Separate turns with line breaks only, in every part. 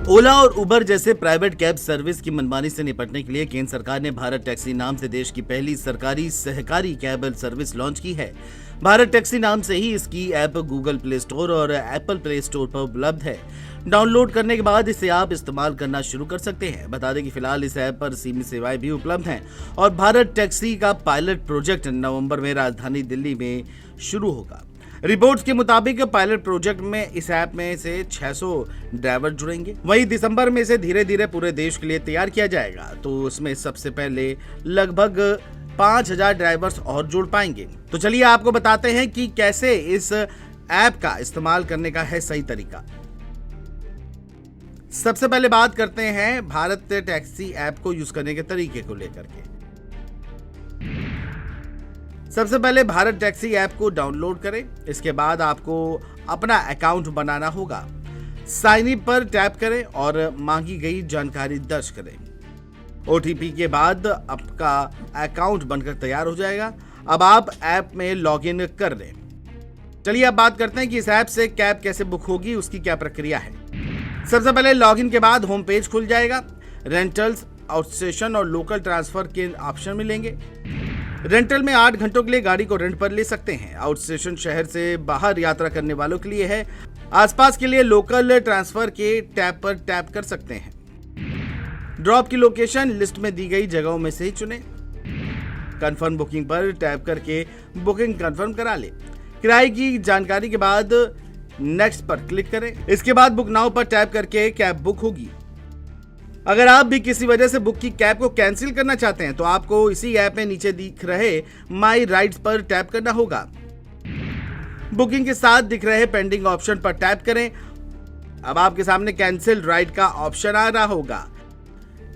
ओला और उबर जैसे private cab service की मनमानी से निपटने के लिए केंद्र सरकार ने भारत टैक्सी नाम से देश की पहली सरकारी सहकारी कैब सर्विस लॉन्च की है। भारत टैक्सी नाम से ही इसकी ऐप गूगल प्ले स्टोर और एप्पल प्ले स्टोर पर उपलब्ध है। डाउनलोड करने के बाद इसे आप इस्तेमाल करना शुरू कर सकते हैं। बता दें कि फिलहाल इस ऐप पर सीमित सेवाएं भी उपलब्ध हैं और भारत टैक्सी का पायलट प्रोजेक्ट नवंबर में राजधानी दिल्ली में शुरू होगा। रिपोर्ट्स के मुताबिक पायलट प्रोजेक्ट में इस ऐप में से 600 ड्राइवर जुड़ेंगे। वहीं दिसंबर में इसे धीरे धीरे पूरे देश के लिए तैयार किया जाएगा, तो उसमें सबसे पहले लगभग 5000 ड्राइवर्स और जुड़ पाएंगे। तो चलिए आपको बताते हैं कि कैसे इस ऐप का इस्तेमाल करने का है सही तरीका। सबसे पहले बात करते हैं भारत टैक्सी ऐप को यूज करने के तरीके को लेकर के। सबसे पहले भारत टैक्सी ऐप को डाउनलोड करें। इसके बाद आपको अपना अकाउंट बनाना होगा। साइन इन पर टैप करें और मांगी गई जानकारी दर्ज करें। ओटीपी के बाद आपका अकाउंट बनकर तैयार हो जाएगा। अब आप ऐप में लॉगिन कर लें। चलिए अब बात करते हैं कि इस ऐप से कैब कैसे बुक होगी, उसकी क्या प्रक्रिया है। सबसे पहले लॉगिन के बाद होम पेज खुल जाएगा। रेंटल्स, आउटस्टेशन और लोकल ट्रांसफर के ऑप्शन मिलेंगे। रेंटल में 8 घंटों के लिए गाड़ी को रेंट पर ले सकते हैं। आउटस्टेशन शहर से बाहर यात्रा करने वालों के लिए है। आसपास के लिए लोकल ट्रांसफर के टैब पर टैप कर सकते हैं। ड्रॉप की लोकेशन लिस्ट में दी गई जगहों में से ही चुनें। कंफर्म बुकिंग पर टैप करके बुकिंग कंफर्म करा ले। किराए की जानकारी के बाद नेक्स्ट पर क्लिक करें। इसके बाद बुक नाउ पर टैप करके कैब बुक होगी। अगर आप भी किसी वजह से बुक की कैब को कैंसिल करना चाहते हैं तो आपको इसी ऐप में नीचे दिख रहे माई राइड्स पर टैप करना होगा। बुकिंग के साथ दिख रहे पेंडिंग ऑप्शन पर टैप करें। अब आपके सामने कैंसिल राइड का ऑप्शन आ रहा होगा।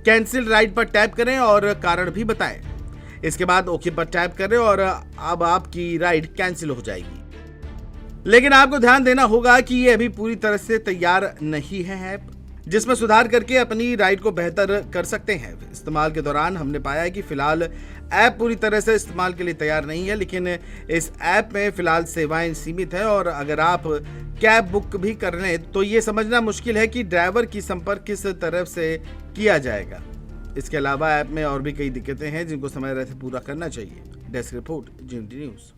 कैंसिल राइड पर टैप करें और कारण भी बताएं। इसके बाद ओके पर टैप करें और अब आपकी राइड कैंसिल हो जाएगी। लेकिन आपको ध्यान देना होगा कि ये अभी पूरी तरह से तैयार नहीं है ऐप, जिसमें सुधार करके अपनी राइड को बेहतर कर सकते हैं। इस्तेमाल के दौरान हमने पाया है कि फिलहाल ऐप पूरी तरह से इस्तेमाल के लिए तैयार नहीं है, लेकिन इस ऐप में फिलहाल सेवाएं सीमित है और अगर आप कैब बुक भी कर लें तो ये समझना मुश्किल है कि ड्राइवर की संपर्क किस तरफ से किया जाएगा। इसके अलावा ऐप में और भी कई दिक्कतें हैं जिनको समय रहते पूरा करना चाहिए। Desk report, GMT news.